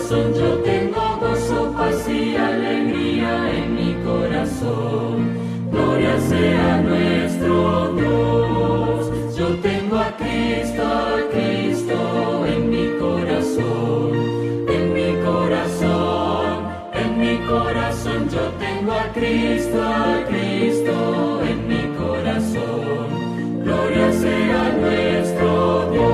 corazón yo tengo gozo, paz y alegría en mi corazón. Gloria sea nuestro Dios. Yo tengo a Cristo en mi corazón, en mi corazón, en mi corazón. Yo tengo a Cristo en mi corazón. Gloria sea nuestro Dios.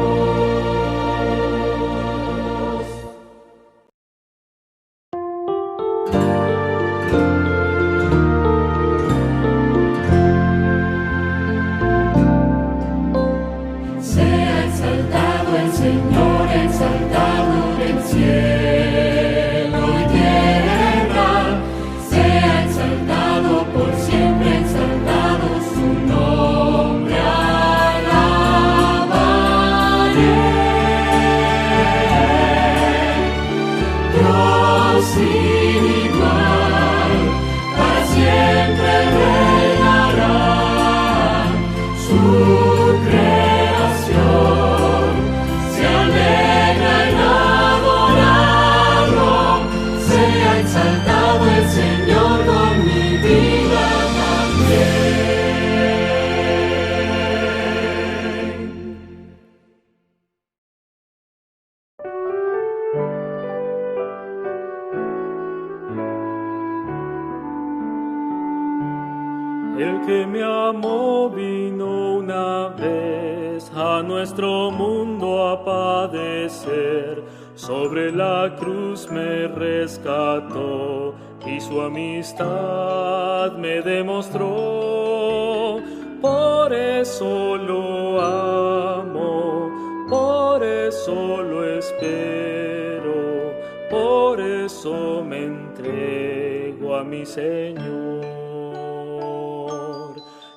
El que me amó vino una vez a nuestro mundo a padecer, sobre la cruz me rescató y su amistad me demostró. Por eso lo amo, por eso lo espero, por eso me entrego a mi Señor.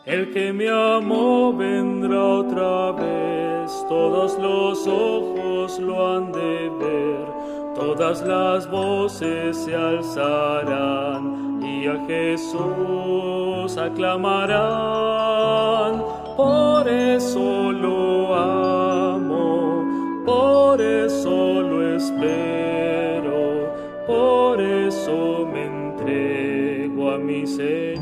El que me amó vendrá otra vez, todos los ojos lo han de ver, todas las voces se alzarán y a Jesús aclamarán. Por eso lo amo, por eso lo espero, por eso me entrego a mi Señor.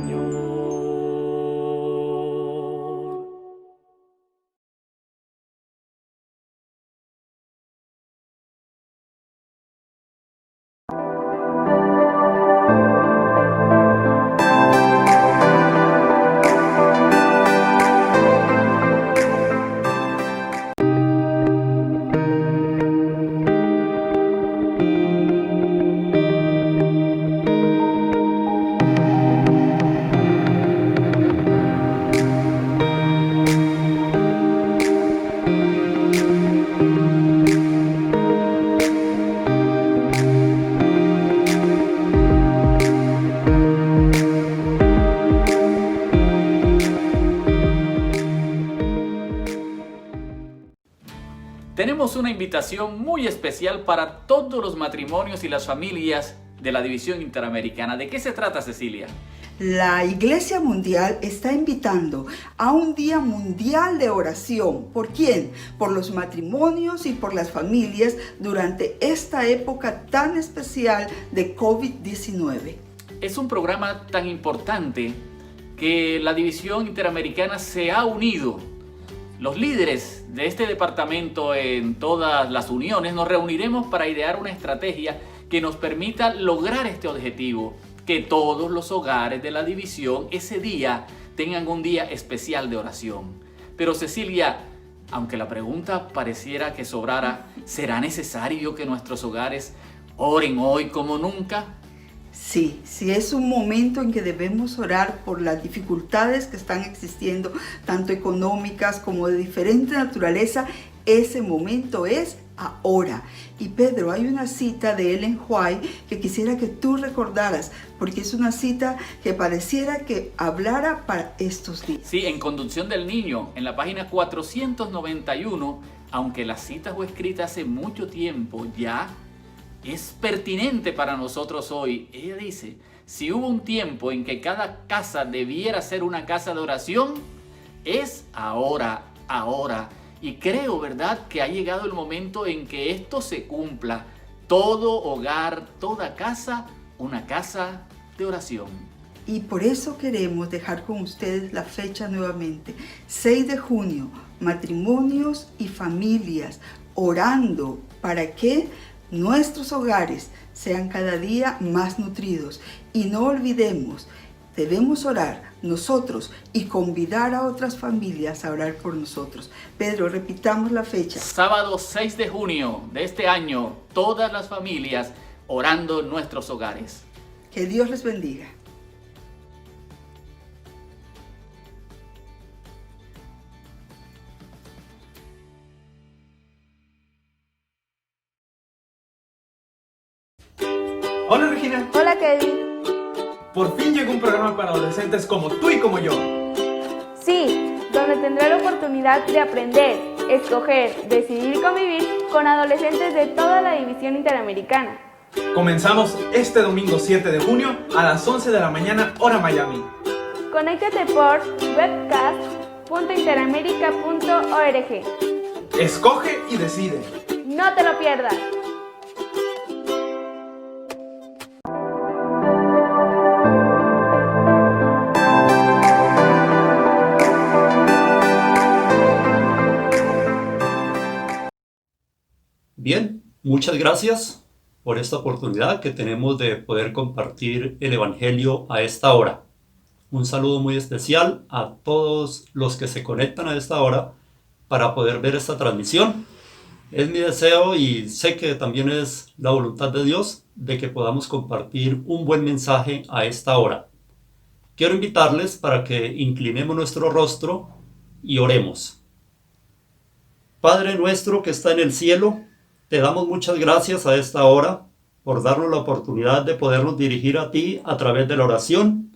Tenemos una invitación muy especial para todos los matrimonios y las familias de la División Interamericana. ¿De qué se trata, Cecilia? La Iglesia Mundial está invitando a un Día Mundial de Oración. ¿Por quién? Por los matrimonios y por las familias durante esta época tan especial de COVID-19. Es un programa tan importante que la División Interamericana se ha unido. Los líderes de este departamento en todas las uniones nos reuniremos para idear una estrategia que nos permita lograr este objetivo, que todos los hogares de la división ese día tengan un día especial de oración. Pero Cecilia, aunque la pregunta pareciera que sobrara, ¿será necesario que nuestros hogares oren hoy como nunca? Sí, es un momento en que debemos orar por las dificultades que están existiendo, tanto económicas como de diferente naturaleza. Ese momento es ahora. Y Pedro, hay una cita de Ellen White que quisiera que tú recordaras, porque es una cita que pareciera que hablara para estos días. Sí, en Conducción del Niño, en la página 491, aunque la cita fue escrita hace mucho tiempo ya, es pertinente para nosotros hoy. Ella dice, si hubo un tiempo en que cada casa debiera ser una casa de oración, es ahora. Y creo, ¿verdad?, que ha llegado el momento en que esto se cumpla. Todo hogar, toda casa, una casa de oración. Y por eso queremos dejar con ustedes la fecha nuevamente. 6 de junio, matrimonios y familias orando para que nuestros hogares sean cada día más nutridos. Y no olvidemos, debemos orar nosotros y convidar a otras familias a orar por nosotros. Pedro, repitamos la fecha. Sábado 6 de junio de este año, todas las familias orando en nuestros hogares. Que Dios les bendiga. Hola Regina, Hola Kevin. por fin llegó un programa para adolescentes como tú y como yo. Sí, donde tendré la oportunidad de aprender, escoger, decidir y convivir con adolescentes de toda la división interamericana. Comenzamos este domingo 7 de junio a las 11 de la mañana, hora Miami. Conéctate por webcast.interamerica.org. Escoge y decide. No te lo pierdas. Bien, muchas gracias por esta oportunidad que tenemos de poder compartir el Evangelio a esta hora. Un saludo muy especial a todos los que se conectan a esta hora para poder ver esta transmisión. Es mi deseo y sé que también es la voluntad de Dios de que podamos compartir un buen mensaje a esta hora. Quiero invitarles para que inclinemos nuestro rostro y oremos. Padre nuestro que está en el cielo, te damos muchas gracias a esta hora por darnos la oportunidad de podernos dirigir a ti a través de la oración,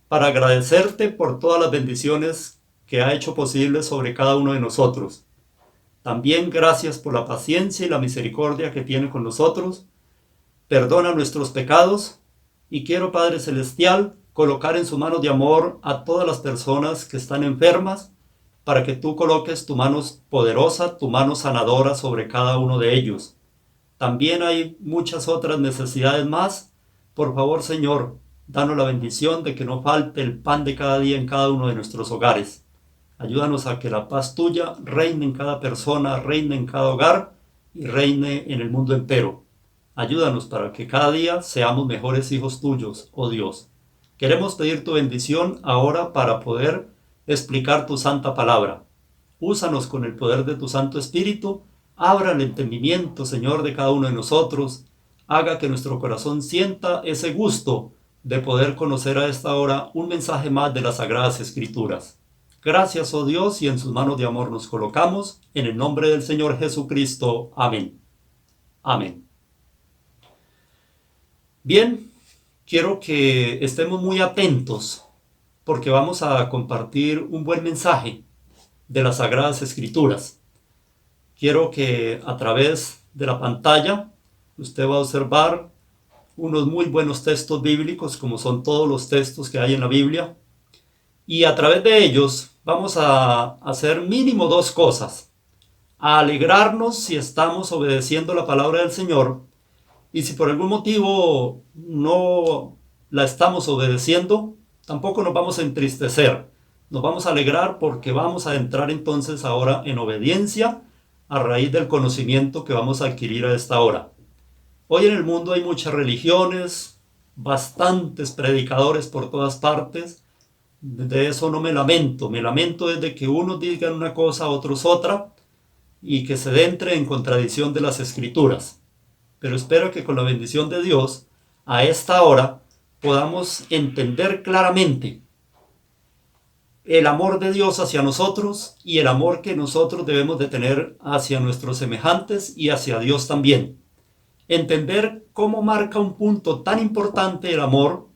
para agradecerte por todas las bendiciones que ha hecho posible sobre cada uno de nosotros. También gracias por la paciencia y la misericordia que tiene con nosotros. Perdona nuestros pecados y quiero, Padre Celestial, colocar en su mano de amor a todas las personas que están enfermas, para que tú coloques tu mano poderosa, tu mano sanadora sobre cada uno de ellos. También hay muchas otras necesidades más. Por favor, Señor, danos la bendición de que no falte el pan de cada día en cada uno de nuestros hogares. Ayúdanos a que la paz tuya reine en cada persona, reine en cada hogar y reine en el mundo entero. Ayúdanos para que cada día seamos mejores hijos tuyos, oh Dios. Queremos pedir tu bendición ahora para poder explicar tu santa palabra. Úsanos con el poder de tu Santo Espíritu. Abra el entendimiento, Señor, de cada uno de nosotros. Haga que nuestro corazón sienta ese gusto de poder conocer a esta hora un mensaje más de las Sagradas Escrituras. Gracias, oh Dios, y en sus manos de amor nos colocamos. En el nombre del Señor Jesucristo. Amén. Amén. Bien, quiero que estemos muy atentos porque vamos a compartir un buen mensaje de las Sagradas Escrituras. Quiero que a través de la pantalla usted va a observar unos muy buenos textos bíblicos, como son todos los textos que hay en la Biblia. Y a través de ellos vamos a hacer mínimo dos cosas. A alegrarnos si estamos obedeciendo la palabra del Señor. Y si por algún motivo no la estamos obedeciendo, tampoco nos vamos a entristecer. Nos vamos a alegrar porque vamos a entrar entonces ahora en obediencia a raíz del conocimiento que vamos a adquirir a esta hora. Hoy en el mundo hay muchas religiones, bastantes predicadores por todas partes. De eso no me lamento. Me lamento de que unos digan una cosa, otros otra, y que se entre en contradicción de las Escrituras. Pero espero que con la bendición de Dios, a esta hora, podamos entender claramente el amor de Dios hacia nosotros y el amor que nosotros debemos de tener hacia nuestros semejantes y hacia Dios también. Entender cómo marca un punto tan importante el amor,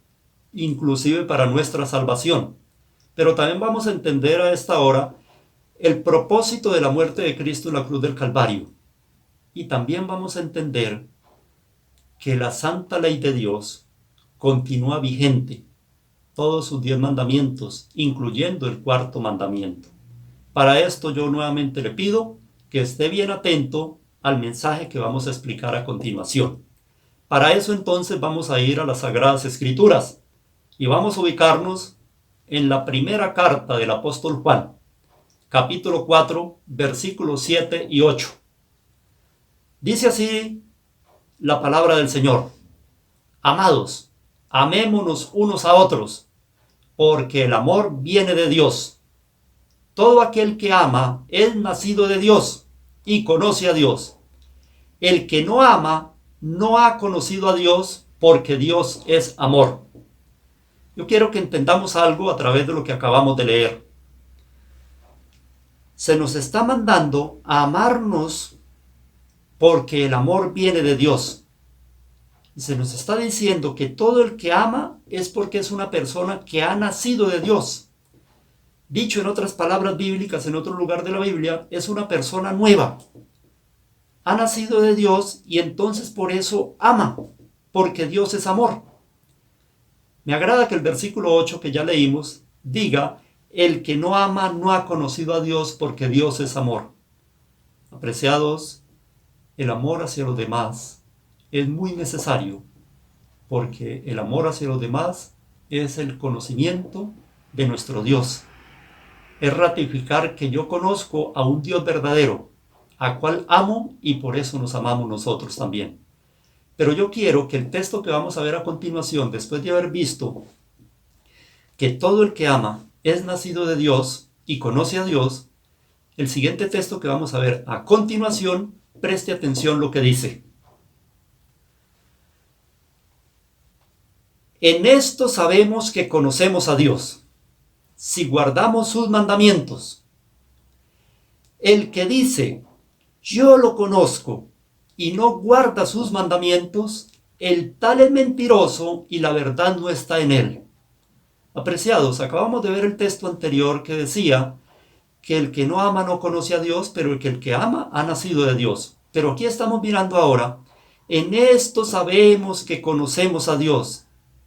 inclusive para nuestra salvación. Pero también vamos a entender a esta hora el propósito de la muerte de Cristo en la cruz del Calvario. Y también vamos a entender que la santa ley de Dios continúa vigente, todos sus 10 mandamientos, incluyendo el 4º mandamiento. Para esto yo nuevamente le pido que esté bien atento al mensaje que vamos a explicar a continuación. Para eso entonces vamos a ir a las Sagradas Escrituras y vamos a ubicarnos en la primera carta del apóstol Juan, capítulo 4, versículos 7 y 8. Dice así la palabra del Señor: Amados, amémonos unos a otros, porque el amor viene de Dios. Todo aquel que ama es nacido de Dios y conoce a Dios. El que no ama no ha conocido a Dios, porque Dios es amor. Yo quiero que entendamos algo a través de lo que acabamos de leer. Se nos está mandando a amarnos porque el amor viene de Dios. Y se nos está diciendo que todo el que ama es porque es una persona que ha nacido de Dios. Dicho en otras palabras bíblicas, en otro lugar de la Biblia, es una persona nueva. Ha nacido de Dios y entonces por eso ama, porque Dios es amor. Me agrada que el versículo 8 que ya leímos diga: el que no ama no ha conocido a Dios, porque Dios es amor. Apreciados, el amor hacia los demás es muy necesario, porque el amor hacia los demás es el conocimiento de nuestro Dios. Es ratificar que yo conozco a un Dios verdadero, a cual amo, y por eso nos amamos nosotros también. Pero yo quiero que el texto que vamos a ver a continuación, después de haber visto que todo el que ama es nacido de Dios y conoce a Dios, el siguiente texto que vamos a ver a continuación, preste atención lo que dice. En esto sabemos que conocemos a Dios, si guardamos sus mandamientos. El que dice: yo lo conozco, y no guarda sus mandamientos, el tal es mentiroso y la verdad no está en él. Apreciados, acabamos de ver el texto anterior que decía que el que no ama no conoce a Dios, pero el que ama ha nacido de Dios. Pero aquí estamos mirando ahora: en esto sabemos que conocemos a Dios.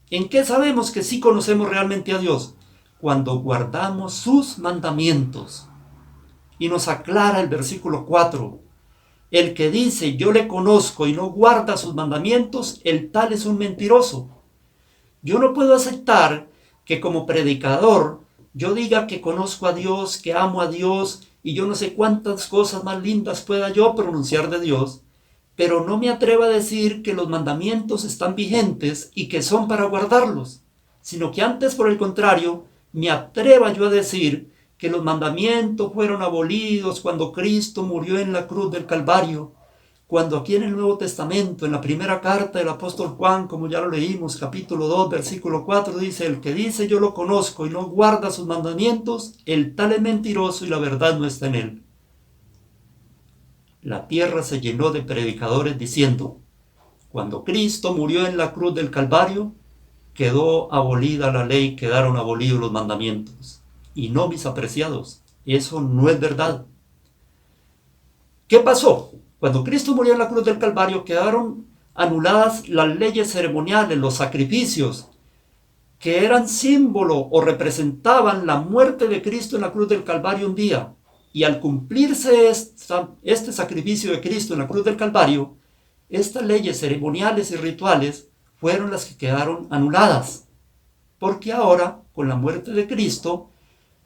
¿En qué sabemos que sí conocemos realmente a Dios? Cuando guardamos sus mandamientos. Y nos aclara el versículo 4. El que dice yo le conozco y no guarda sus mandamientos, el tal es un mentiroso. Yo no puedo aceptar que como predicador yo diga que conozco a Dios, que amo a Dios y yo no sé cuántas cosas más lindas pueda yo pronunciar de Dios, pero no me atrevo a decir que los mandamientos están vigentes y que son para guardarlos, sino que antes, por el contrario, me atreva yo a decir que los mandamientos fueron abolidos cuando Cristo murió en la cruz del Calvario, cuando aquí en el Nuevo Testamento, en la primera carta del apóstol Juan, como ya lo leímos, capítulo 2, versículo 4, dice: el que dice yo lo conozco y no guarda sus mandamientos, el tal es mentiroso y la verdad no está en él. La tierra se llenó de predicadores diciendo: cuando Cristo murió en la cruz del Calvario, quedó abolida la ley, quedaron abolidos los mandamientos. Y no, mis apreciados, eso no es verdad. ¿Qué pasó? Cuando Cristo murió en la cruz del Calvario, quedaron anuladas las leyes ceremoniales, los sacrificios, que eran símbolo o representaban la muerte de Cristo en la cruz del Calvario un día. Y al cumplirse este sacrificio de Cristo en la cruz del Calvario, estas leyes ceremoniales y rituales fueron las que quedaron anuladas. Porque ahora, con la muerte de Cristo,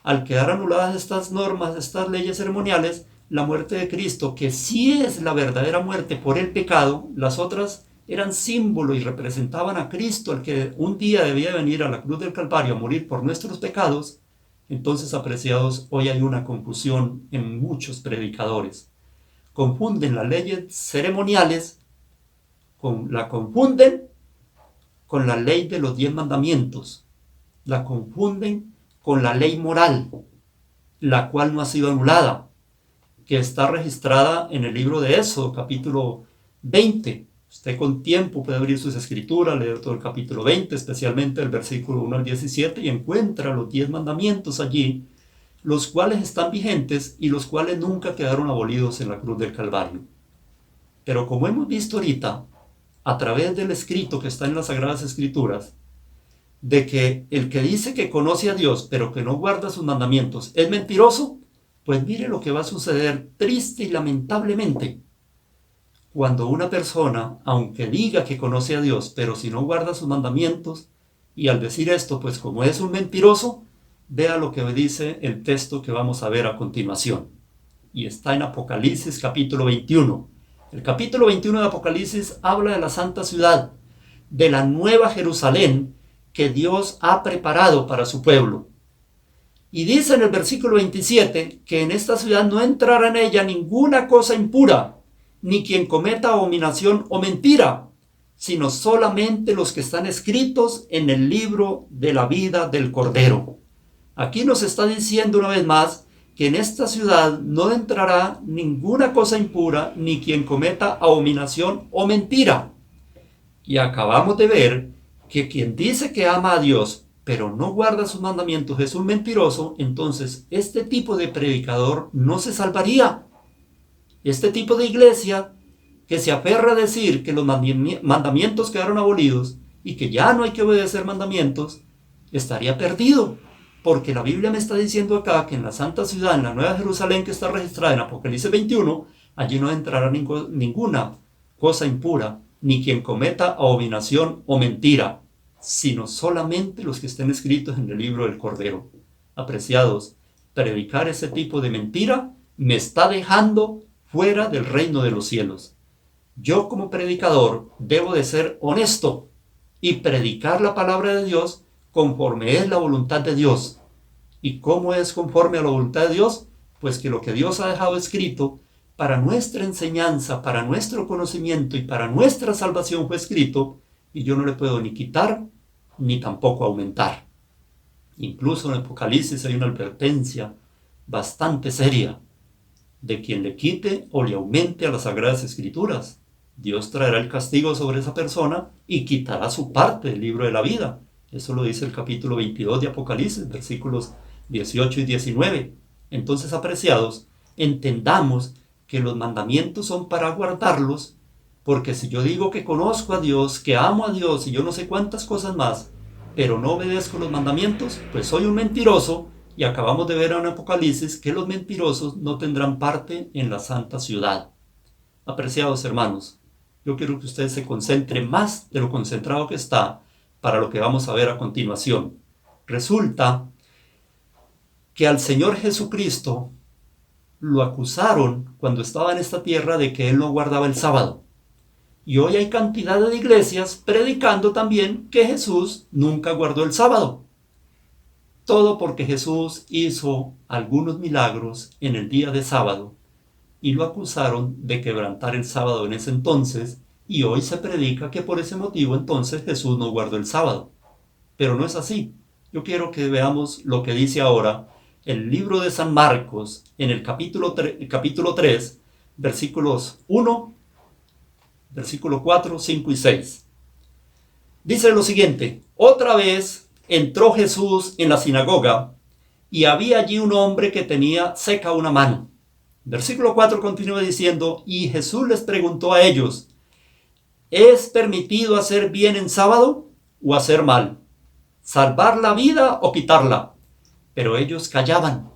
al quedar anuladas estas normas, estas leyes ceremoniales, la muerte de Cristo, que sí es la verdadera muerte por el pecado, las otras eran símbolo y representaban a Cristo, el que un día debía venir a la cruz del Calvario a morir por nuestros pecados. Entonces, apreciados, hoy hay una confusión en muchos predicadores. Confunden las leyes ceremoniales, confunden con la ley de los 10 mandamientos, la confunden con la ley moral, la cual no ha sido anulada, que está registrada en el libro de Éxodo, capítulo 20. Usted con tiempo puede abrir sus escrituras, leer todo el capítulo 20, especialmente el versículo 1 al 17, y encuentra los 10 mandamientos allí, los cuales están vigentes y los cuales nunca quedaron abolidos en la cruz del Calvario. Pero como hemos visto ahorita, a través del escrito que está en las Sagradas Escrituras, de que el que dice que conoce a Dios, pero que no guarda sus mandamientos, es mentiroso, Pues mire lo que va a suceder triste y lamentablemente. Cuando una persona, aunque diga que conoce a Dios, pero si no guarda sus mandamientos, y al decir esto, pues como es un mentiroso, vea lo que dice el texto que vamos a ver a continuación. Y está en Apocalipsis capítulo 21. El capítulo 21 de Apocalipsis habla de la santa ciudad, de la nueva Jerusalén que Dios ha preparado para su pueblo. Y dice en el versículo 27 que en esta ciudad no entrará en ella ninguna cosa impura, ni quien cometa abominación o mentira, sino solamente los que están escritos en el libro de la vida del Cordero. Aquí nos está diciendo una vez más que en esta ciudad no entrará ninguna cosa impura, ni quien cometa abominación o mentira. Y acabamos de ver que quien dice que ama a Dios, pero no guarda sus mandamientos, es un mentiroso. Entonces este tipo de predicador no se salvaría. Este tipo de iglesia que se aferra a decir que los mandamientos quedaron abolidos y que ya no hay que obedecer mandamientos, estaría perdido. Porque la Biblia me está diciendo acá que en la santa ciudad, en la Nueva Jerusalén que está registrada en Apocalipsis 21, allí no entrará ninguna cosa impura, ni quien cometa abominación o mentira, sino solamente los que estén escritos en el libro del Cordero. Apreciados, predicar ese tipo de mentira me está dejando fuera del reino de los cielos. Yo como predicador debo de ser honesto y predicar la palabra de Dios conforme es la voluntad de Dios. ¿Y cómo es conforme a la voluntad de Dios? Pues que lo que Dios ha dejado escrito para nuestra enseñanza, para nuestro conocimiento y para nuestra salvación fue escrito, y yo no le puedo ni quitar ni tampoco aumentar. Incluso en Apocalipsis hay una advertencia bastante seria de quien le quite o le aumente a las Sagradas Escrituras. Dios traerá el castigo sobre esa persona y quitará su parte del libro de la vida. Eso lo dice el capítulo 22 de Apocalipsis, versículos 18 y 19. Entonces, apreciados, entendamos que los mandamientos son para guardarlos, porque si yo digo que conozco a Dios, que amo a Dios y yo no sé cuántas cosas más, pero no obedezco los mandamientos, pues soy un mentiroso, y acabamos de ver en Apocalipsis que los mentirosos no tendrán parte en la santa ciudad. Apreciados hermanos, yo quiero que usted se concentre más de lo concentrado que está para lo que vamos a ver a continuación. Resulta que al Señor Jesucristo lo acusaron cuando estaba en esta tierra de que Él no guardaba el sábado. Y hoy hay cantidad de iglesias predicando también que Jesús nunca guardó el sábado. Todo porque Jesús hizo algunos milagros en el día de sábado y lo acusaron de quebrantar el sábado en ese entonces, y hoy se predica que por ese motivo entonces Jesús no guardó el sábado. Pero no es así. Yo quiero que veamos lo que dice ahora el libro de San Marcos en el capítulo 3, versículos 1, versículo 4, 5 y 6. Dice lo siguiente: otra vez entró Jesús en la sinagoga y había allí un hombre que tenía seca una mano. Versículo 4 continúa diciendo: y Jesús les preguntó a ellos: ¿es permitido hacer bien en sábado o hacer mal? ¿Salvar la vida o quitarla? Pero ellos callaban.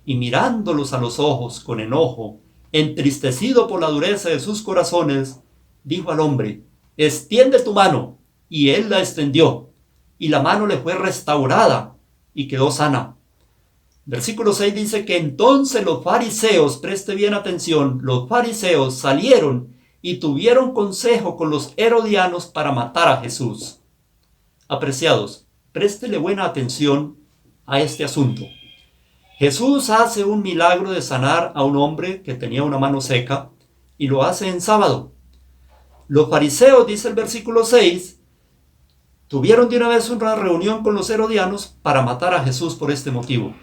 Y mirándolos a los ojos con enojo, entristecido por la dureza de sus corazones, dijo al hombre: extiende tu mano. Y él la extendió, y la mano le fue restaurada y quedó sana. Versículo 6 dice que entonces los fariseos, preste bien atención, los fariseos salieron y tuvieron consejo con los herodianos para matar a Jesús. Apreciados, préstele buena atención a este asunto. Jesús hace un milagro de sanar a un hombre que tenía una mano seca y lo hace en sábado. Los fariseos, dice el versículo 6, tuvieron de una vez una reunión con los herodianos para matar a Jesús por este motivo,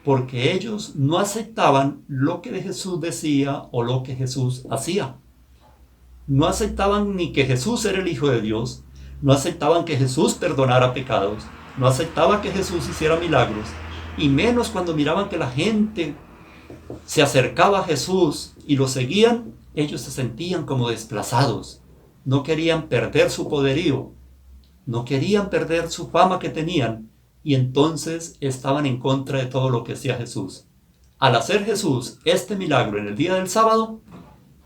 porque ellos no aceptaban lo que Jesús decía o lo que Jesús hacía. No aceptaban ni que Jesús era el Hijo de Dios, no aceptaban que Jesús perdonara pecados, no aceptaban que Jesús hiciera milagros, y menos cuando miraban que la gente se acercaba a Jesús y lo seguían, ellos se sentían como desplazados. No querían perder su poderío, no querían perder su fama que tenían, y entonces estaban en contra de todo lo que hacía Jesús. al hacer Jesús este milagro en el día del sábado,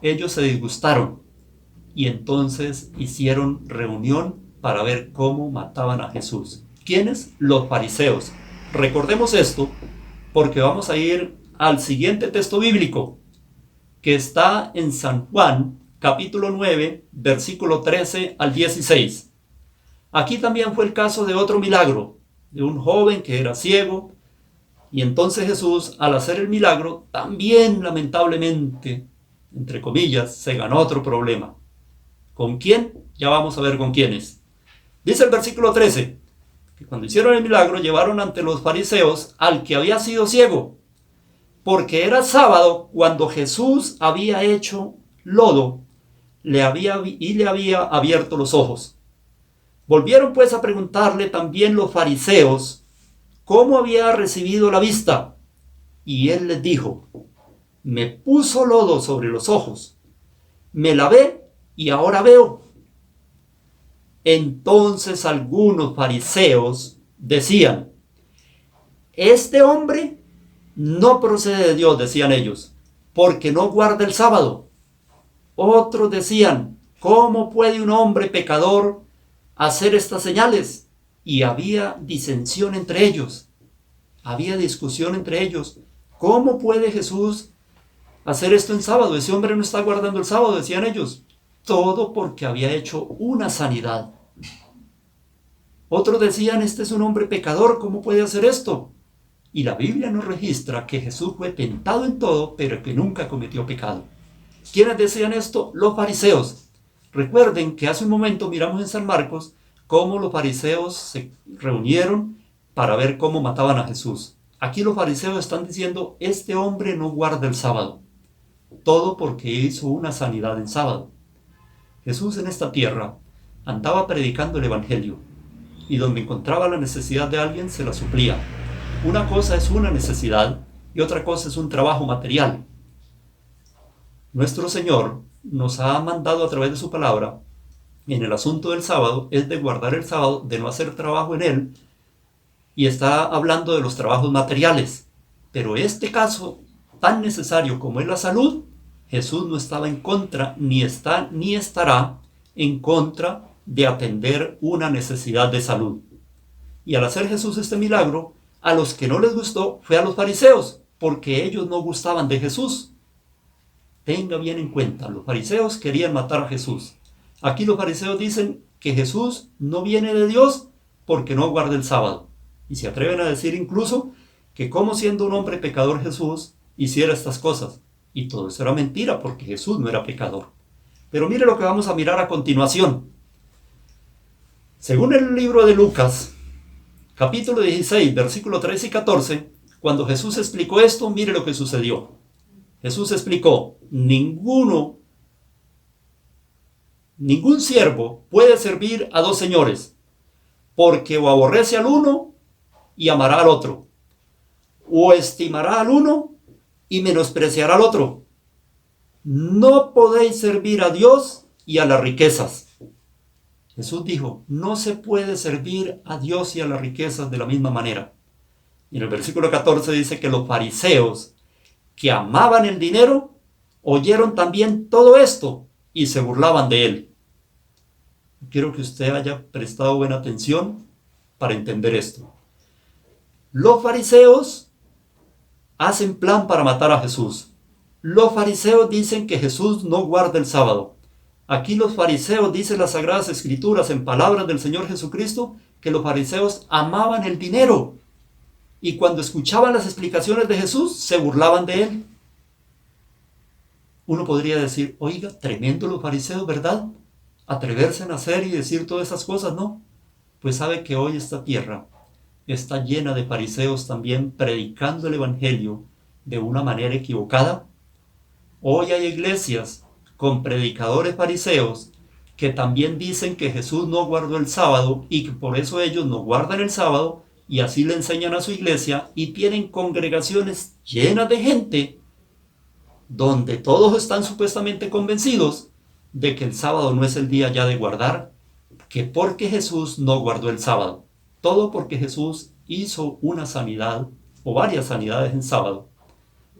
ellos se disgustaron y entonces hicieron reunión para ver cómo mataban a Jesús. ¿Quiénes? Los fariseos. Recordemos esto porque vamos a ir al siguiente texto bíblico que está en San Juan, capítulo 9, versículo 13 al 16. Aquí también fue el caso de otro milagro, de un joven que era ciego, y entonces Jesús, al hacer el milagro, también lamentablemente, entre comillas, se ganó otro problema. ¿Con quién? Ya vamos a ver con quiénes. Dice el versículo 13, que cuando hicieron el milagro llevaron ante los fariseos al que había sido ciego, porque era sábado cuando Jesús había hecho lodo le había abierto los ojos. Volvieron pues a preguntarle también los fariseos cómo había recibido la vista. Y él les dijo, me puso lodo sobre los ojos, me lavé y ahora veo. Entonces algunos fariseos decían, este hombre no procede de Dios, decían ellos, porque no guarda el sábado. Otros decían, ¿cómo puede un hombre pecador hacer estas señales? Y había disensión entre ellos, había discusión entre ellos. ¿Cómo puede Jesús hacer esto en sábado? Ese hombre no está guardando el sábado, decían ellos. Todo porque había hecho una sanidad. Otros decían, este es un hombre pecador, ¿cómo puede hacer esto? Y la Biblia nos registra que Jesús fue tentado en todo, pero que nunca cometió pecado. ¿Quiénes decían esto? Los fariseos. Recuerden que hace un momento miramos en San Marcos cómo los fariseos se reunieron para ver cómo mataban a Jesús. Aquí los fariseos están diciendo, este hombre no guarda el sábado. Todo porque hizo una sanidad en sábado. Jesús en esta tierra andaba predicando el evangelio y donde encontraba la necesidad de alguien se la suplía. Una cosa es una necesidad y otra cosa es un trabajo material. Nuestro Señor nos ha mandado a través de su palabra en el asunto del sábado, es de guardar el sábado, de no hacer trabajo en él, y está hablando de los trabajos materiales. Pero este caso tan necesario como es la salud, Jesús no estaba en contra, ni está, ni estará en contra de atender una necesidad de salud. Y al hacer Jesús este milagro, a los que no les gustó fue a los fariseos, porque ellos no gustaban de Jesús. Tenga bien en cuenta, los fariseos querían matar a Jesús. Aquí los fariseos dicen que Jesús no viene de Dios porque no guarda el sábado. Y se atreven a decir incluso que como siendo un hombre pecador Jesús hiciera estas cosas. Y todo eso era mentira porque Jesús no era pecador. Pero mire lo que vamos a mirar a continuación. Según el libro de Lucas, capítulo 16, versículo 13 y 14, cuando Jesús explicó esto, mire lo que sucedió. Jesús explicó, ningún siervo puede servir a dos señores, porque o aborrece al uno y amará al otro, o estimará al uno y menospreciará al otro. No podéis servir a Dios y a las riquezas. Jesús dijo, no se puede servir a Dios y a las riquezas de la misma manera. Y en el versículo 14 dice que los fariseos que amaban el dinero, oyeron también todo esto y se burlaban de él. Quiero que usted haya prestado buena atención para entender esto. Los fariseos hacen plan para matar a Jesús. Los fariseos dicen que Jesús no guarda el sábado. Aquí los fariseos, dicen las Sagradas Escrituras en palabras del Señor Jesucristo, que los fariseos amaban el dinero. Y cuando escuchaban las explicaciones de Jesús, se burlaban de él. Uno podría decir, oiga, tremendo los fariseos, ¿verdad? Atreverse a hacer y decir todas esas cosas, ¿no? Pues sabe que hoy esta tierra está llena de fariseos también predicando el evangelio de una manera equivocada. Hoy hay iglesias con predicadores fariseos que también dicen que Jesús no guardó el sábado y que por eso ellos no guardan el sábado, y así le enseñan a su iglesia y tienen congregaciones llenas de gente donde todos están supuestamente convencidos de que el sábado no es el día ya de guardar, que porque Jesús no guardó el sábado. Todo porque Jesús hizo una sanidad o varias sanidades en sábado.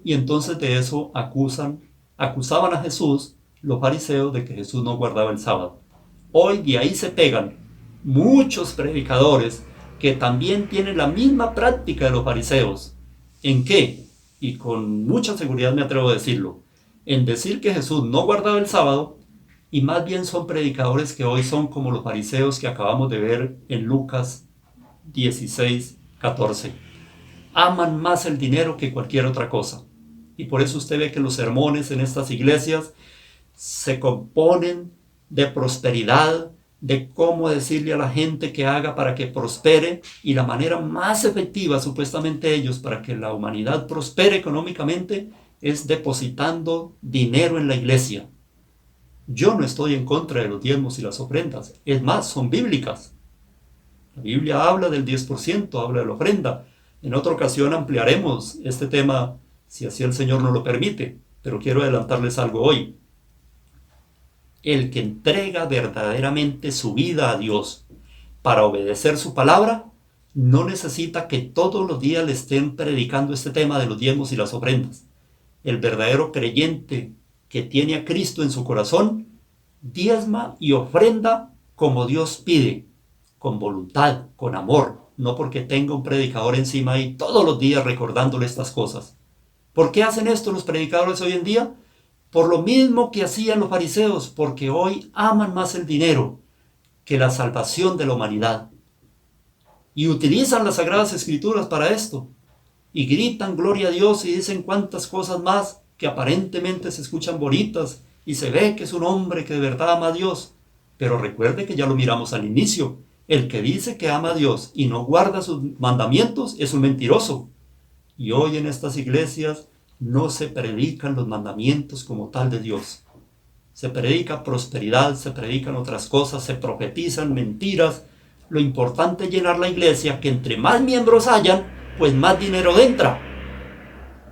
Y entonces de eso acusaban a Jesús los fariseos de que Jesús no guardaba el sábado. Hoy de ahí se pegan muchos predicadores que también tienen la misma práctica de los fariseos. ¿En qué? Y con mucha seguridad me atrevo a decirlo. En decir que Jesús no guardaba el sábado, y más bien son predicadores que hoy son como los fariseos que acabamos de ver en Lucas 16:14. Aman más el dinero que cualquier otra cosa. Y por eso usted ve que los sermones en estas iglesias se componen de prosperidad, de cómo decirle a la gente que haga para que prospere, y la manera más efectiva supuestamente ellos para que la humanidad prospere económicamente es depositando dinero en la iglesia. Yo no estoy en contra de los diezmos y las ofrendas, es más, son bíblicas. La Biblia habla del 10%, habla de la ofrenda. En otra ocasión ampliaremos este tema si así el Señor nos lo permite, pero quiero adelantarles algo hoy. El que entrega verdaderamente su vida a Dios para obedecer su palabra, no necesita que todos los días le estén predicando este tema de los diezmos y las ofrendas. El verdadero creyente que tiene a Cristo en su corazón, diezma y ofrenda como Dios pide, con voluntad, con amor, no porque tenga un predicador encima y todos los días recordándole estas cosas. ¿Por qué hacen esto los predicadores hoy en día? Por lo mismo que hacían los fariseos, porque hoy aman más el dinero que la salvación de la humanidad. Y utilizan las Sagradas Escrituras para esto. Y gritan gloria a Dios y dicen cuantas cosas más que aparentemente se escuchan bonitas y se ve que es un hombre que de verdad ama a Dios. Pero recuerde que ya lo miramos al inicio. El que dice que ama a Dios y no guarda sus mandamientos es un mentiroso. Y hoy en estas iglesias no se predican los mandamientos como tal de Dios. Se predica prosperidad, se predican otras cosas, se profetizan mentiras. Lo importante es llenar la iglesia, que entre más miembros hayan, pues más dinero entra.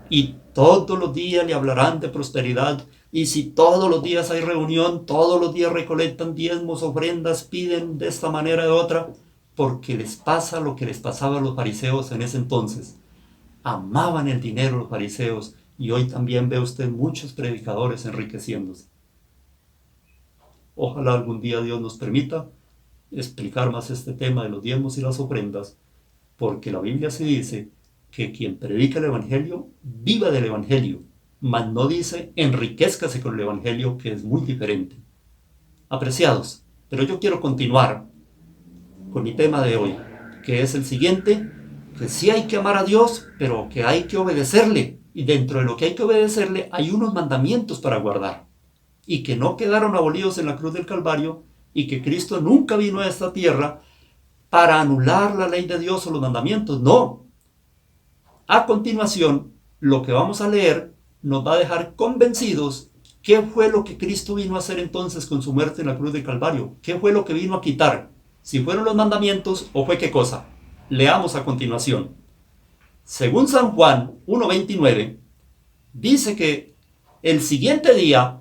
Y todos los días le hablarán de prosperidad. Y si todos los días hay reunión, todos los días recolectan diezmos, ofrendas, piden de esta manera o de otra, porque les pasa lo que les pasaba a los fariseos en ese entonces. Amaban el dinero los fariseos, y hoy también ve usted muchos predicadores enriqueciéndose. Ojalá algún día Dios nos permita explicar más este tema de los diezmos y las ofrendas, porque la Biblia sí dice que quien predica el Evangelio, viva del Evangelio, mas no dice enriquézcase con el Evangelio, que es muy diferente. Apreciados, pero yo quiero continuar con mi tema de hoy, que es el siguiente, que sí hay que amar a Dios, pero que hay que obedecerle, y dentro de lo que hay que obedecerle hay unos mandamientos para guardar, y que no quedaron abolidos en la cruz del Calvario, y que Cristo nunca vino a esta tierra para anular la ley de Dios o los mandamientos, no. A continuación, lo que vamos a leer nos va a dejar convencidos qué fue lo que Cristo vino a hacer entonces con su muerte en la cruz del Calvario, qué fue lo que vino a quitar, si fueron los mandamientos o fue qué cosa. Leamos a continuación. Según San Juan 1:29, dice que el siguiente día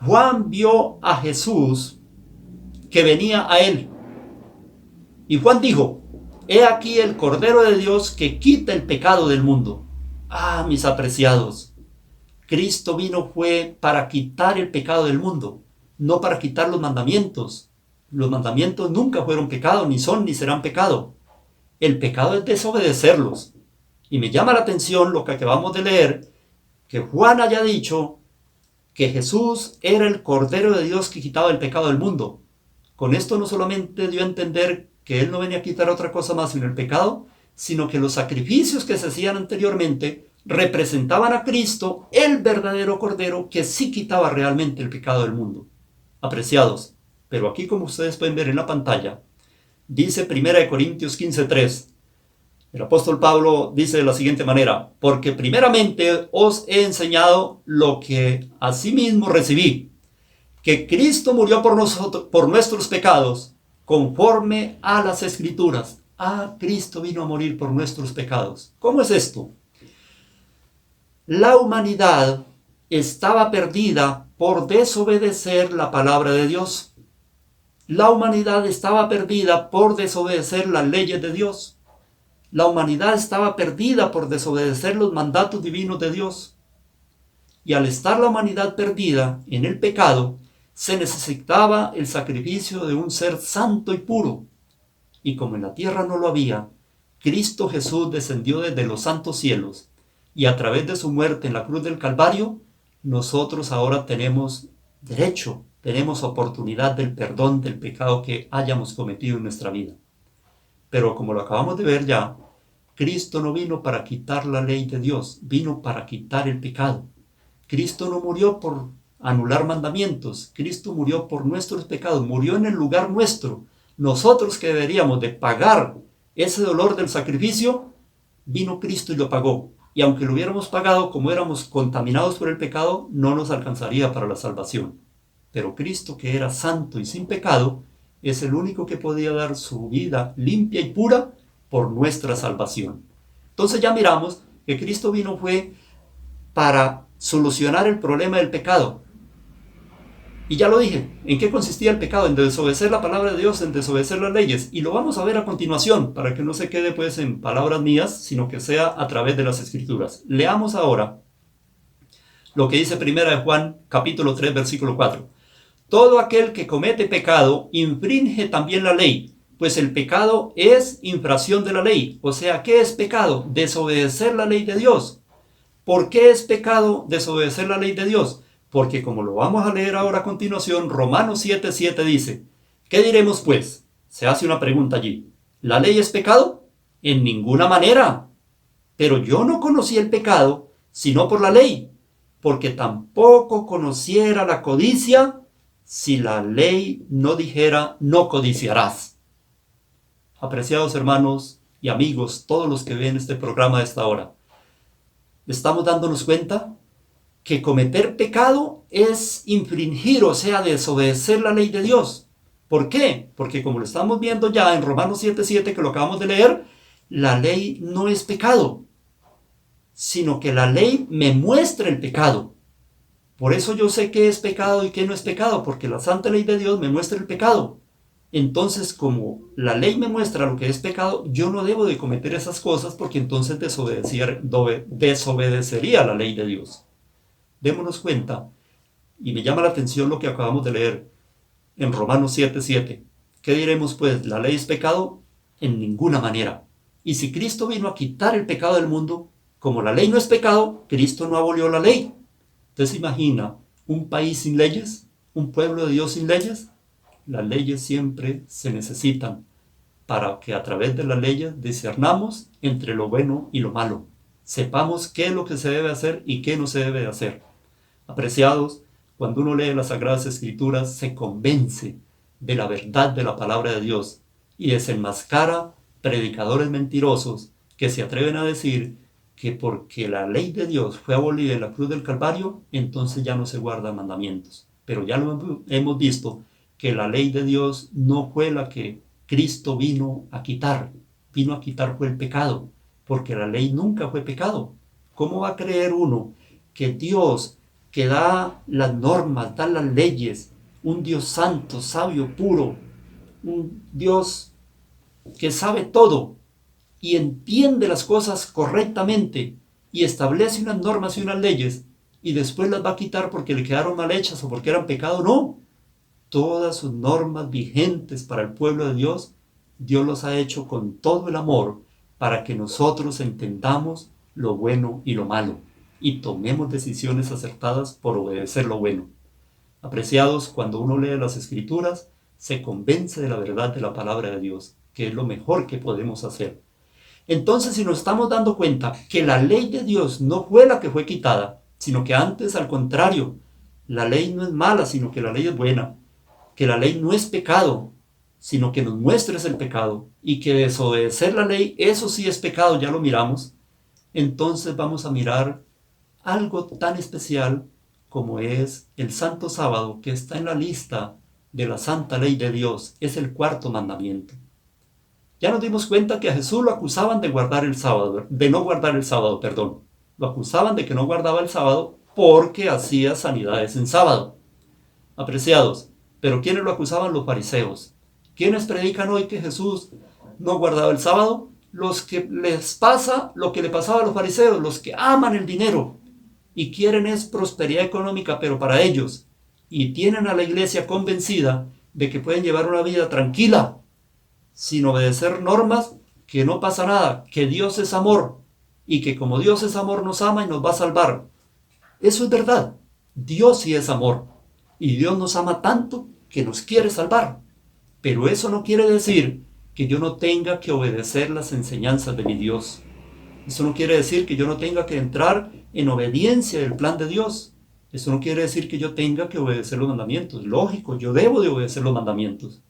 Juan vio a Jesús que venía a él. Y Juan dijo: he aquí el Cordero de Dios que quita el pecado del mundo. Ah, mis apreciados, Cristo vino fue para quitar el pecado del mundo, no para quitar los mandamientos. Los mandamientos nunca fueron pecado, ni son ni serán pecado. El pecado es desobedecerlos. Y me llama la atención lo que acabamos de leer, que Juan haya dicho que Jesús era el Cordero de Dios que quitaba el pecado del mundo. Con esto no solamente dio a entender que Él no venía a quitar otra cosa más sino el pecado, sino que los sacrificios que se hacían anteriormente representaban a Cristo, el verdadero Cordero, que sí quitaba realmente el pecado del mundo. Apreciados, pero aquí, como ustedes pueden ver en la pantalla, dice 1 Corintios 15:3. El apóstol Pablo dice de la siguiente manera: porque primeramente os he enseñado lo que asimismo recibí, que Cristo murió por nosotros, por nuestros pecados, conforme a las Escrituras. Ah, Cristo vino a morir por nuestros pecados. ¿Cómo es esto? La humanidad estaba perdida por desobedecer la palabra de Dios. La humanidad estaba perdida por desobedecer las leyes de Dios. La humanidad estaba perdida por desobedecer los mandatos divinos de Dios. Y al estar la humanidad perdida en el pecado, se necesitaba el sacrificio de un ser santo y puro. Y como en la tierra no lo había, Cristo Jesús descendió desde los santos cielos, y a través de su muerte en la cruz del Calvario, nosotros ahora tenemos derecho, tenemos oportunidad del perdón del pecado que hayamos cometido en nuestra vida. Pero como lo acabamos de ver ya, Cristo no vino para quitar la ley de Dios, vino para quitar el pecado. Cristo no murió por anular mandamientos, Cristo murió por nuestros pecados, murió en el lugar nuestro. Nosotros que deberíamos de pagar ese dolor del sacrificio, vino Cristo y lo pagó. Y aunque lo hubiéramos pagado, como éramos contaminados por el pecado, no nos alcanzaría para la salvación. Pero Cristo, que era santo y sin pecado, es el único que podía dar su vida limpia y pura por nuestra salvación. Entonces ya miramos que Cristo vino fue para solucionar el problema del pecado. Y ya lo dije, ¿en qué consistía el pecado? En desobedecer la palabra de Dios, en desobedecer las leyes. Y lo vamos a ver a continuación, para que no se quede pues en palabras mías, sino que sea a través de las Escrituras. Leamos ahora lo que dice 1 de Juan, capítulo 3, versículo 4. Todo aquel que comete pecado infringe también la ley, pues el pecado es infracción de la ley. O sea, ¿qué es pecado? Desobedecer la ley de Dios. ¿Por qué es pecado desobedecer la ley de Dios? Porque como lo vamos a leer ahora a continuación, Romanos 7:7 dice, ¿qué diremos pues? Se hace una pregunta allí. ¿La ley es pecado? En ninguna manera. Pero yo no conocí el pecado, sino por la ley, porque tampoco conociera la codicia si la ley no dijera, no codiciarás. Apreciados hermanos y amigos, todos los que ven este programa a esta hora, ¿estamos dándonos cuenta que cometer pecado es infringir, o sea, desobedecer la ley de Dios? ¿Por qué? Porque como lo estamos viendo ya en Romanos 7:7, que lo acabamos de leer, la ley no es pecado, sino que la ley me muestra el pecado. Por eso yo sé qué es pecado y qué no es pecado, porque la santa ley de Dios me muestra el pecado. Entonces, como la ley me muestra lo que es pecado, yo no debo de cometer esas cosas, porque entonces desobedecería la ley de Dios. Démonos cuenta, y me llama la atención lo que acabamos de leer en Romanos 7:7. ¿Qué diremos pues? ¿La ley es pecado? En ninguna manera. Y si Cristo vino a quitar el pecado del mundo, como la ley no es pecado, Cristo no abolió la ley. ¿Usted se imagina un país sin leyes? ¿Un pueblo de Dios sin leyes? Las leyes siempre se necesitan para que a través de las leyes discernamos entre lo bueno y lo malo. Sepamos qué es lo que se debe hacer y qué no se debe hacer. Apreciados, cuando uno lee las Sagradas Escrituras, se convence de la verdad de la palabra de Dios y desenmascara predicadores mentirosos que se atreven a decir que porque la ley de Dios fue abolida en la cruz del Calvario, entonces ya no se guardan mandamientos. Pero ya lo hemos visto, que la ley de Dios no fue la que Cristo vino a quitar fue el pecado, porque la ley nunca fue pecado. ¿Cómo va a creer uno que Dios, que da las normas, da las leyes, un Dios santo, sabio, puro, un Dios que sabe todo y entiende las cosas correctamente y establece unas normas y unas leyes y después las va a quitar porque le quedaron mal hechas o porque eran pecado? No. Todas sus normas vigentes para el pueblo de Dios, Dios los ha hecho con todo el amor para que nosotros entendamos lo bueno y lo malo y tomemos decisiones acertadas por obedecer lo bueno. Apreciados, cuando uno lee las Escrituras, se convence de la verdad de la palabra de Dios, que es lo mejor que podemos hacer. Entonces, si nos estamos dando cuenta que la ley de Dios no fue la que fue quitada, sino que antes, al contrario, la ley no es mala, sino que la ley es buena, que la ley no es pecado, sino que nos muestra el pecado, y que desobedecer la ley, eso sí es pecado, ya lo miramos. Entonces vamos a mirar algo tan especial como es el Santo Sábado, que está en la lista de la santa ley de Dios, es el cuarto mandamiento. Ya nos dimos cuenta que a Jesús lo acusaban de no guardar el sábado. Lo acusaban de que no guardaba el sábado porque hacía sanidades en sábado. Apreciados, pero ¿quiénes lo acusaban? Los fariseos. ¿Quiénes predican hoy que Jesús no guardaba el sábado? Los que les pasa lo que le pasaba a los fariseos, los que aman el dinero. y quieren es prosperidad económica, pero para ellos, y tienen a la iglesia convencida de que pueden llevar una vida tranquila, sin obedecer normas, que no pasa nada, que Dios es amor, y que como Dios es amor nos ama y nos va a salvar. Eso es verdad, Dios sí es amor, y Dios nos ama tanto que nos quiere salvar, pero eso no quiere decir que yo no tenga que obedecer las enseñanzas de mi Dios. Eso no quiere decir que yo no tenga que entrar en obediencia del plan de Dios. Eso no quiere decir que yo tenga que obedecer los mandamientos. Lógico, yo debo de obedecer los mandamientos.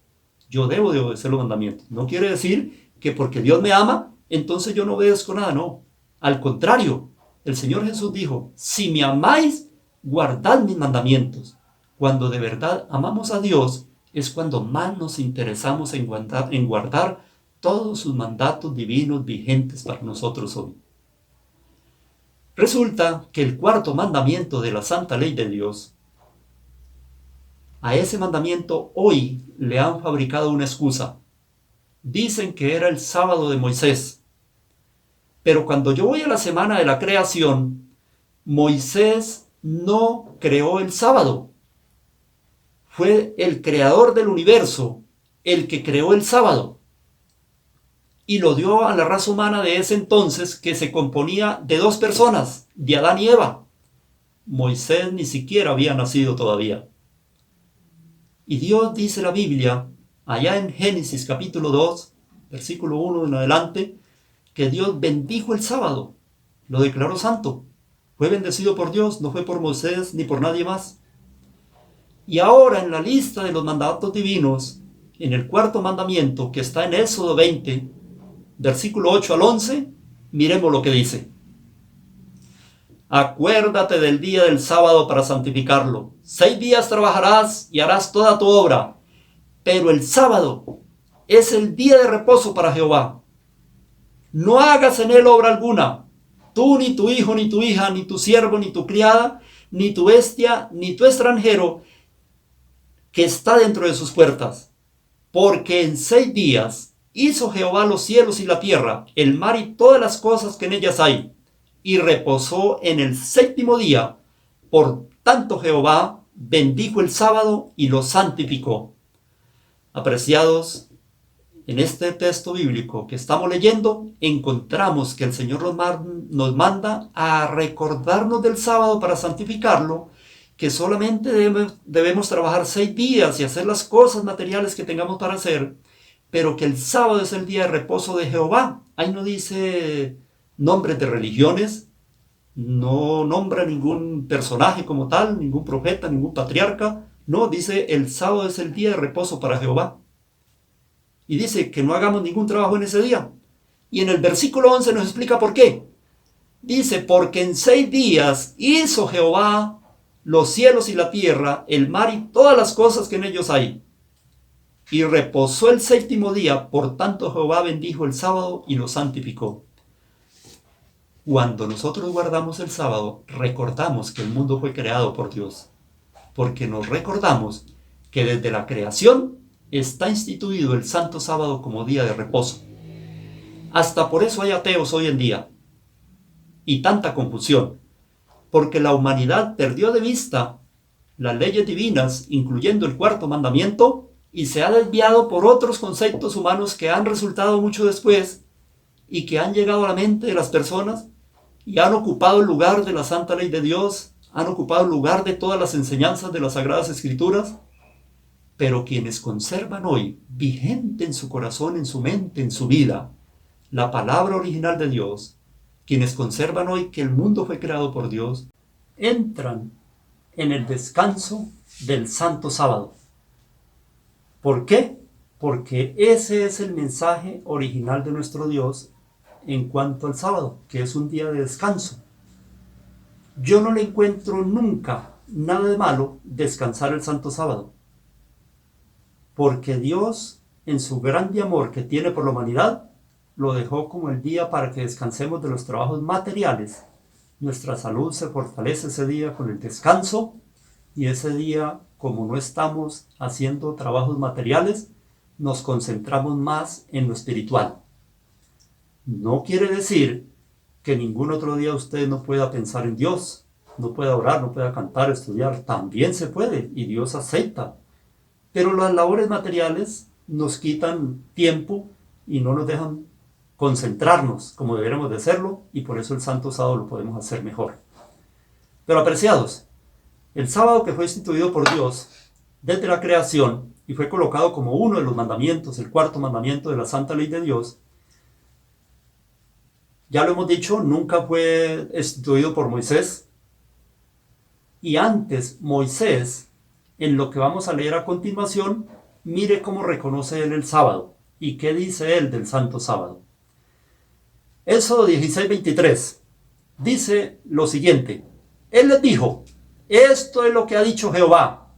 Yo debo de obedecer los mandamientos. No quiere decir que porque Dios me ama, entonces yo no obedezco nada, no. Al contrario, el Señor Jesús dijo, si me amáis, guardad mis mandamientos. Cuando de verdad amamos a Dios, es cuando más nos interesamos en guardar todos sus mandatos divinos vigentes para nosotros hoy. Resulta que el cuarto mandamiento de la santa ley de Dios, a ese mandamiento hoy le han fabricado una excusa. Dicen que era el sábado de Moisés. Pero cuando yo voy a la semana de la creación, Moisés no creó el sábado. Fue el creador del universo el que creó el sábado. Y lo dio a la raza humana de ese entonces, que se componía de dos personas, de Adán y Eva. Moisés ni siquiera había nacido todavía. Y Dios dice la Biblia, allá en Génesis capítulo 2, versículo 1 en adelante, que Dios bendijo el sábado, lo declaró santo. Fue bendecido por Dios, no fue por Moisés ni por nadie más. Y ahora en la lista de los mandatos divinos, en el cuarto mandamiento que está en Éxodo 20, versículo 8 al 11, miremos lo que dice. Acuérdate del día del sábado para santificarlo. 6 días trabajarás y harás toda tu obra, pero el sábado es el día de reposo para Jehová. No hagas en él obra alguna, tú ni tu hijo ni tu hija, ni tu siervo ni tu criada, ni tu bestia, ni tu extranjero que está dentro de sus puertas. Porque en 6 días hizo Jehová los cielos y la tierra, el mar y todas las cosas que en ellas hay, y reposó en el 7º día. Por tanto Jehová bendijo el sábado y lo santificó. Apreciados, en este texto bíblico que estamos leyendo, encontramos que el Señor nos manda a recordarnos del sábado para santificarlo, que solamente debemos trabajar 6 días y hacer las cosas materiales que tengamos para hacer, pero que el sábado es el día de reposo de Jehová. Ahí no dice nombres de religiones, no nombra ningún personaje como tal, ningún profeta, ningún patriarca. No, dice el sábado es el día de reposo para Jehová. Y dice que no hagamos ningún trabajo en ese día. Y en el versículo 11 nos explica por qué. Dice, porque en 6 días hizo Jehová los cielos y la tierra, el mar y todas las cosas que en ellos hay. Y reposó el 7º día, por tanto Jehová bendijo el sábado y lo santificó. Cuando nosotros guardamos el sábado, recordamos que el mundo fue creado por Dios, porque nos recordamos que desde la creación está instituido el santo sábado como día de reposo. Hasta por eso hay ateos hoy en día, y tanta confusión, porque la humanidad perdió de vista las leyes divinas, incluyendo el cuarto mandamiento, y se ha desviado por otros conceptos humanos que han resultado mucho después y que han llegado a la mente de las personas y han ocupado el lugar de la santa ley de Dios, han ocupado el lugar de todas las enseñanzas de las Sagradas Escrituras. Pero quienes conservan hoy vigente en su corazón, en su mente, en su vida, la palabra original de Dios, quienes conservan hoy que el mundo fue creado por Dios, entran en el descanso del santo sábado. ¿Por qué? Porque ese es el mensaje original de nuestro Dios en cuanto al sábado, que es un día de descanso. Yo no le encuentro nunca nada de malo descansar el santo sábado, porque Dios, en su grande amor que tiene por la humanidad, lo dejó como el día para que descansemos de los trabajos materiales. Nuestra salud se fortalece ese día con el descanso, y ese día, como no estamos haciendo trabajos materiales, nos concentramos más en lo espiritual. No quiere decir que ningún otro día usted no pueda pensar en Dios, no pueda orar, no pueda cantar, estudiar, también se puede y Dios acepta. Pero las labores materiales nos quitan tiempo y no nos dejan concentrarnos como deberíamos de hacerlo, y por eso el Santo Sábado lo podemos hacer mejor. Pero apreciados, el sábado que fue instituido por Dios desde la creación y fue colocado como uno de los mandamientos, el cuarto mandamiento de la Santa Ley de Dios, ya lo hemos dicho, nunca fue instituido por Moisés. Y antes Moisés, en lo que vamos a leer a continuación, mire cómo reconoce él el sábado y qué dice él del Santo Sábado. Éxodo 16:23 dice lo siguiente: Él les dijo, esto es lo que ha dicho Jehová,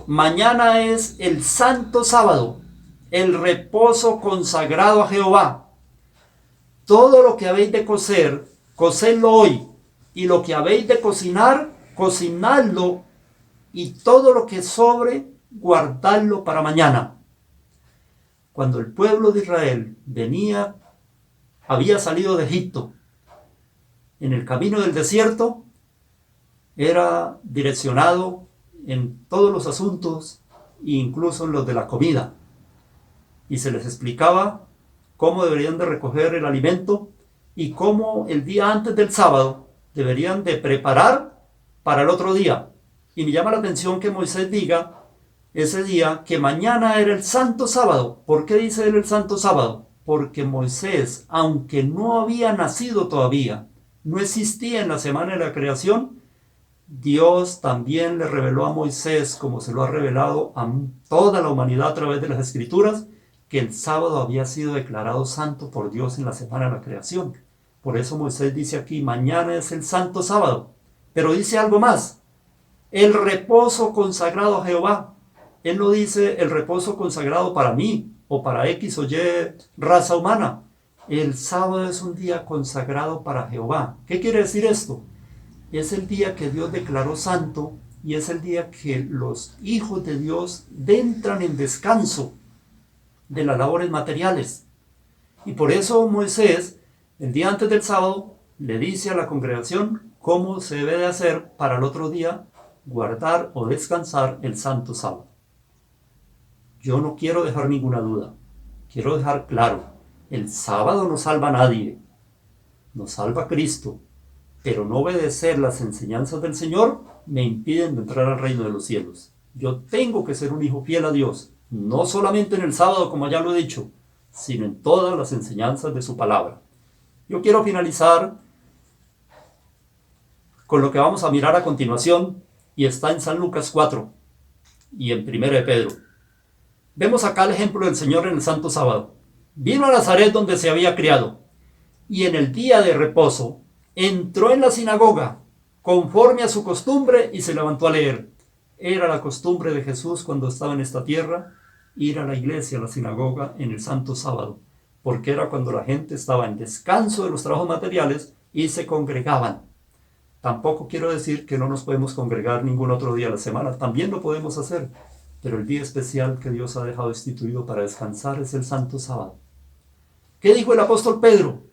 mañana es el Santo Sábado, el reposo consagrado a Jehová. Todo lo que habéis de cocer, cocedlo hoy, y lo que habéis de cocinar, cocinadlo, y todo lo que sobre, guardadlo para mañana. Cuando el pueblo de Israel había salido de Egipto, en el camino del desierto, era direccionado en todos los asuntos, incluso en los de la comida, y se les explicaba cómo deberían de recoger el alimento y cómo el día antes del sábado deberían de preparar para el otro día. Y me llama la atención que Moisés diga ese día que mañana era el Santo Sábado. ¿Por qué dice él el Santo Sábado? Porque Moisés, aunque no había nacido todavía, no existía en la semana de la creación, Dios también le reveló a Moisés, como se lo ha revelado a toda la humanidad a través de las Escrituras, que el sábado había sido declarado santo por Dios en la semana de la creación. Por eso Moisés dice aquí, mañana es el Santo Sábado. Pero dice algo más, el reposo consagrado a Jehová. Él no dice el reposo consagrado para mí o para X o Y raza humana. El sábado es un día consagrado para Jehová. ¿Qué quiere decir esto? Es el día que Dios declaró santo y es el día que los hijos de Dios entran en descanso de las labores materiales. Y por eso Moisés, el día antes del sábado, le dice a la congregación cómo se debe de hacer para el otro día guardar o descansar el Santo Sábado. Yo no quiero dejar ninguna duda. Quiero dejar claro, el sábado no salva a nadie. Nos salva a Cristo. Pero no obedecer las enseñanzas del Señor me impiden de entrar al reino de los cielos. Yo tengo que ser un hijo fiel a Dios, no solamente en el sábado, como ya lo he dicho, sino en todas las enseñanzas de su palabra. Yo quiero finalizar con lo que vamos a mirar a continuación, y está en San Lucas 4 y en 1 de Pedro. Vemos acá el ejemplo del Señor en el Santo Sábado. Vino a Nazaret donde se había criado, y en el día de reposo entró en la sinagoga, conforme a su costumbre, y se levantó a leer. Era la costumbre de Jesús cuando estaba en esta tierra, ir a la iglesia, a la sinagoga, en el Santo Sábado, porque era cuando la gente estaba en descanso de los trabajos materiales y se congregaban. Tampoco quiero decir que no nos podemos congregar ningún otro día de la semana, también lo podemos hacer, pero el día especial que Dios ha dejado instituido para descansar es el Santo Sábado. ¿Qué dijo el apóstol Pedro?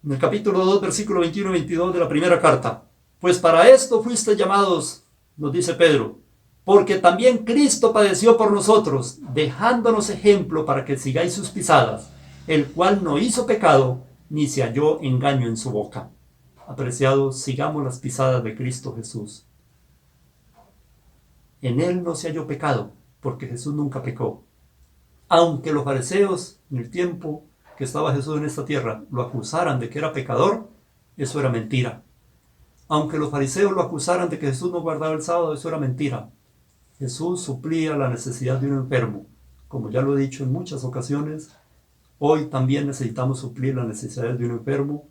En el capítulo 2, versículo 21 y 22 de la primera carta. Pues para esto fuiste llamados, nos dice Pedro, porque también Cristo padeció por nosotros, dejándonos ejemplo para que sigáis sus pisadas, el cual no hizo pecado, ni se halló engaño en su boca. Apreciados, sigamos las pisadas de Cristo Jesús. En él no se halló pecado, porque Jesús nunca pecó. Aunque los fariseos, en el tiempo que estaba Jesús en esta tierra, lo acusaran de que era pecador, eso era mentira. Aunque los fariseos lo acusaran de que Jesús no guardaba el sábado, eso era mentira. Jesús suplía la necesidad de un enfermo. Como ya lo he dicho en muchas ocasiones, hoy también necesitamos suplir las necesidades de un enfermo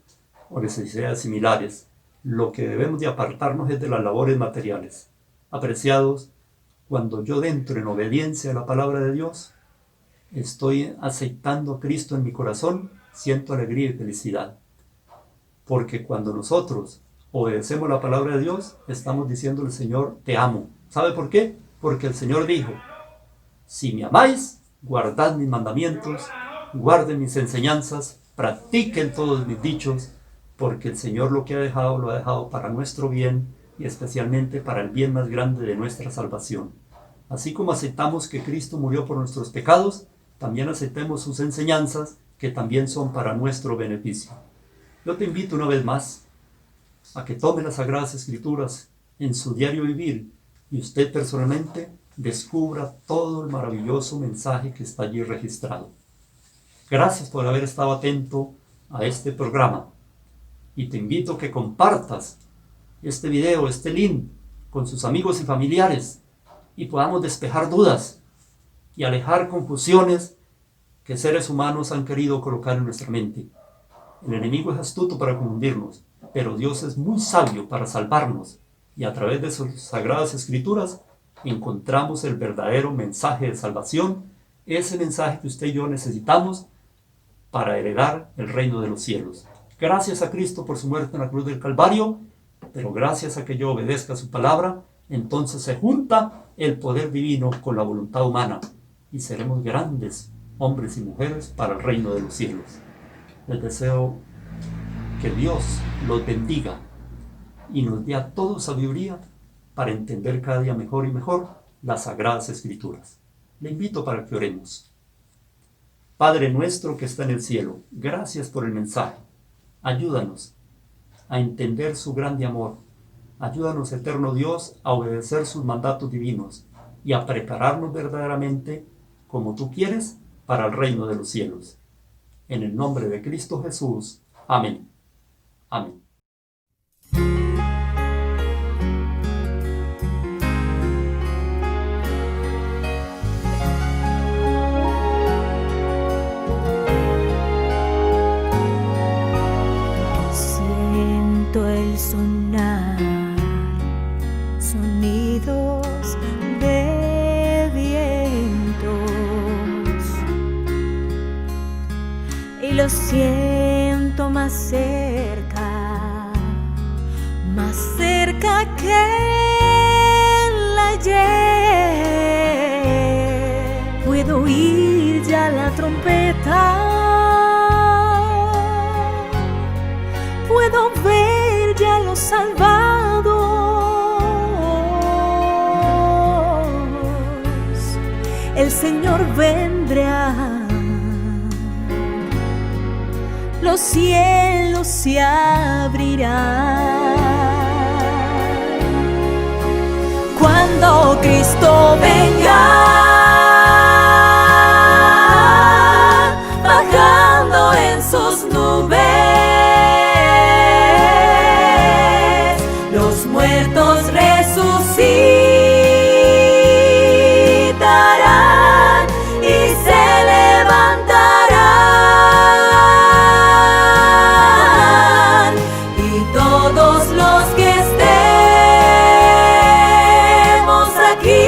o necesidades similares. Lo que debemos de apartarnos es de las labores materiales. Apreciados, cuando yo entro en obediencia a la palabra de Dios, estoy aceptando a Cristo en mi corazón, siento alegría y felicidad. Porque cuando nosotros obedecemos la palabra de Dios, estamos diciéndole, Señor, te amo. ¿Sabe por qué? Porque el Señor dijo, si me amáis, guardad mis mandamientos, guarden mis enseñanzas, practiquen todos mis dichos, porque el Señor lo que ha dejado, lo ha dejado para nuestro bien y especialmente para el bien más grande de nuestra salvación. Así como aceptamos que Cristo murió por nuestros pecados, también aceptemos sus enseñanzas que también son para nuestro beneficio. Yo te invito una vez más a que tome las Sagradas Escrituras en su diario vivir y usted personalmente descubra todo el maravilloso mensaje que está allí registrado. Gracias por haber estado atento a este programa y te invito a que compartas este video, este link con sus amigos y familiares y podamos despejar dudas y alejar confusiones que seres humanos han querido colocar en nuestra mente. El enemigo es astuto para confundirnos, pero Dios es muy sabio para salvarnos y a través de sus Sagradas Escrituras encontramos el verdadero mensaje de salvación, ese mensaje que usted y yo necesitamos para heredar el reino de los cielos. Gracias a Cristo por su muerte en la cruz del Calvario, pero gracias a que yo obedezca su palabra, entonces se junta el poder divino con la voluntad humana y seremos grandes hombres y mujeres para el reino de los cielos. Les deseo que Dios los bendiga y nos dé a todos sabiduría para entender cada día mejor y mejor las Sagradas Escrituras. Le invito para que oremos. Padre nuestro que está en el cielo, gracias por el mensaje. Ayúdanos a entender su grande amor. Ayúdanos, eterno Dios, a obedecer sus mandatos divinos y a prepararnos verdaderamente como tú quieres para el reino de los cielos. En el nombre de Cristo Jesús. Amén. Amén. Siento el sonar, sonidos de vientos, y lo siento más cerca que el ayer. Puedo oír ya la trompeta, puedo ver ya los salvados. El Señor vendrá, los cielos se abrirán. Cuando Cristo venga, bajando en sus nubes, los muertos resucitarán y se levantarán, y todos los que estemos aquí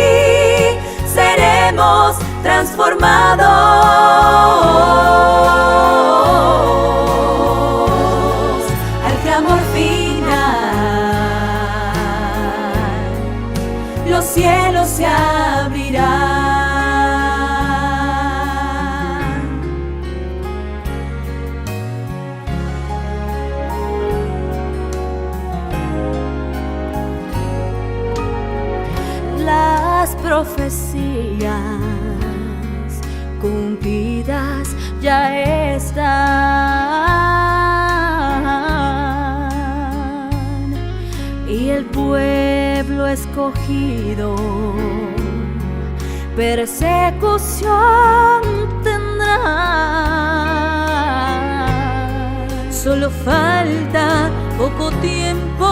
seremos transformados al clamor final. Los cielos se abrirán. Las profecías cumplidas ya están, y el pueblo escogido persecución tendrá. Solo falta poco tiempo